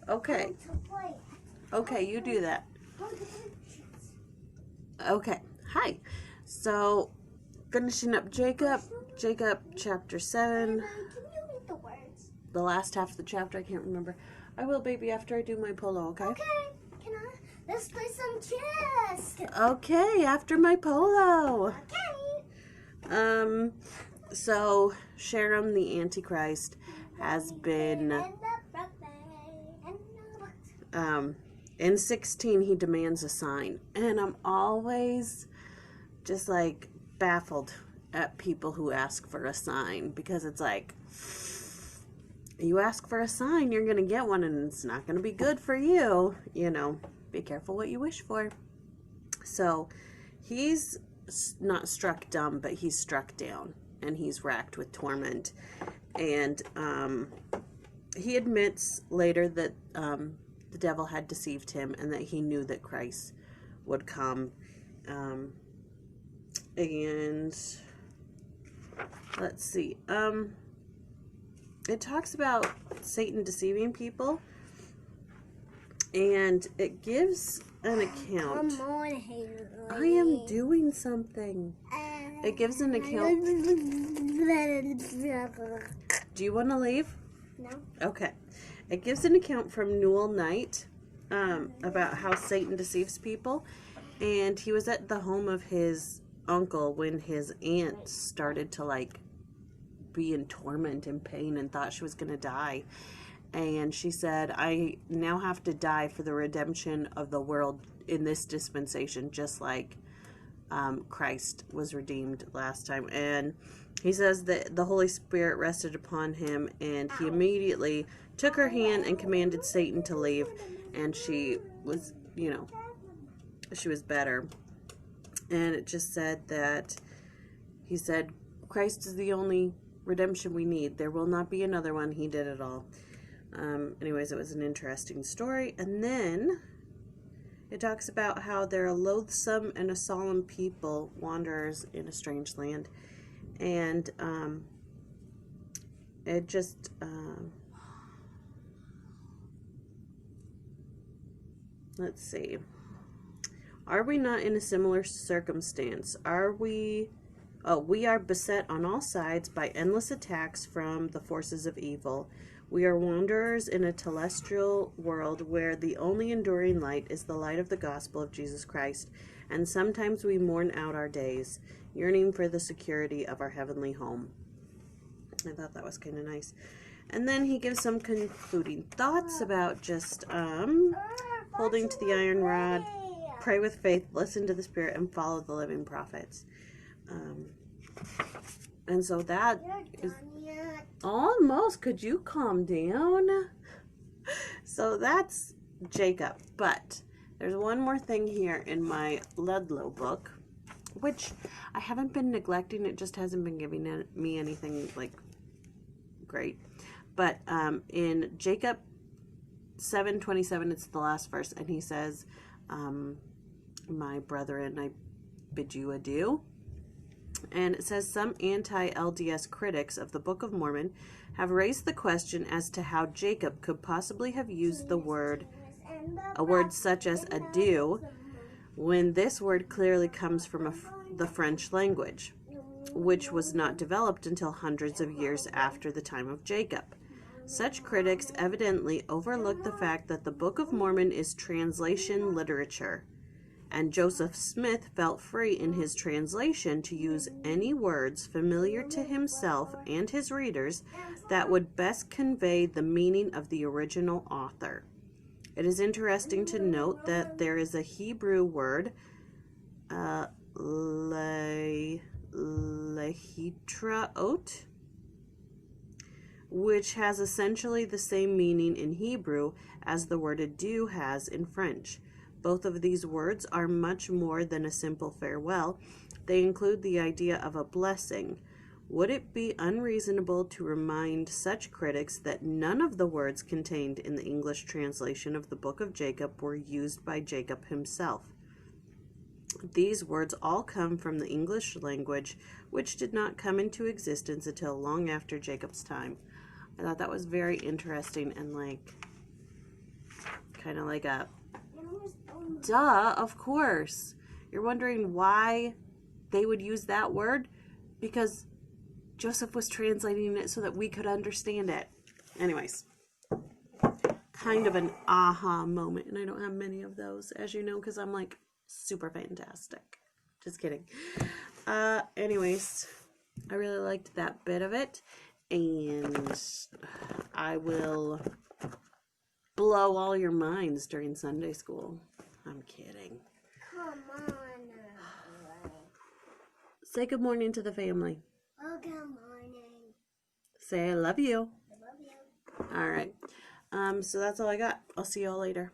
Okay. Okay, you do that. Okay. Hi. So, finishing up Jacob chapter 7. The last half of the chapter, I can't remember. I will, baby, after I do my polo, okay? Okay. Let's play some chess. Okay, after my polo. Okay. So Sherem the Antichrist has been in 16 he demands a sign, and I'm always just like baffled at people who ask for a sign, because it's like, you ask for a sign, you're gonna get one, and it's not gonna be good for you, you know. Be careful what you wish for. So he's not struck dumb, but he's struck down, and he's racked with torment. And he admits later that the devil had deceived him, and that he knew that Christ would come. And let's see. It talks about Satan deceiving people, and it gives an account. I am doing something. It gives an account. Do you want to leave? No. Okay. It gives an account from Newell Knight about how Satan deceives people. And he was at the home of his uncle when his aunt started to like be in torment and pain and thought she was going to die. And she said, I now have to die for the redemption of the world in this dispensation, just like Christ was redeemed last time. And he says that the Holy Spirit rested upon him, and he immediately took her hand and commanded Satan to leave. And she was, you know, she was better. And it just said that, he said, Christ is the only redemption we need. There will not be another one. He did it all. Anyways, it was an interesting story. And then it talks about how they're a loathsome and a solemn people, wanderers in a strange land. And it just let's see. Are we not in a similar circumstance? We are beset on all sides by endless attacks from the forces of evil. We are wanderers in a telestial world where the only enduring light is the light of the gospel of Jesus Christ, and sometimes we mourn out our days, yearning for the security of our heavenly home. I thought that was kind of nice. And then he gives some concluding thoughts about just holding to the iron rod, pray with faith, listen to the Spirit, and follow the living prophets. And so that is almost, could you calm down? So that's Jacob. But there's one more thing here in my Ludlow book, which I haven't been neglecting. It just hasn't been giving me anything like great. But in Jacob 7:27, it's the last verse, and he says, my brethren, I bid you adieu. And it says, some anti-LDS critics of the Book of Mormon have raised the question as to how Jacob could possibly have used a word such as adieu, when this word clearly comes from the French language, which was not developed until hundreds of years after the time of Jacob. Such critics evidently overlook the fact that the Book of Mormon is translation literature, and Joseph Smith felt free in his translation to use any words familiar to himself and his readers that would best convey the meaning of the original author. It is interesting to note that there is a Hebrew word, lehitraot, which has essentially the same meaning in Hebrew as the word adieu has in French. Both of these words are much more than a simple farewell. They include the idea of a blessing. Would it be unreasonable to remind such critics that none of the words contained in the English translation of the Book of Jacob were used by Jacob himself? These words all come from the English language, which did not come into existence until long after Jacob's time. I thought that was very interesting, and like, kind of like a, duh, of course. You're wondering why they would use that word? Because Joseph was translating it so that we could understand it. Anyways, kind of an aha moment. And I don't have many of those, as you know, because I'm like super fantastic. Just kidding. Anyways, I really liked that bit of it. And I will blow all your minds during Sunday school. I'm kidding. Come on. Say good morning to the family. Oh, good morning. Say I love you. I love you. All right. So that's all I got. I'll see y'all later.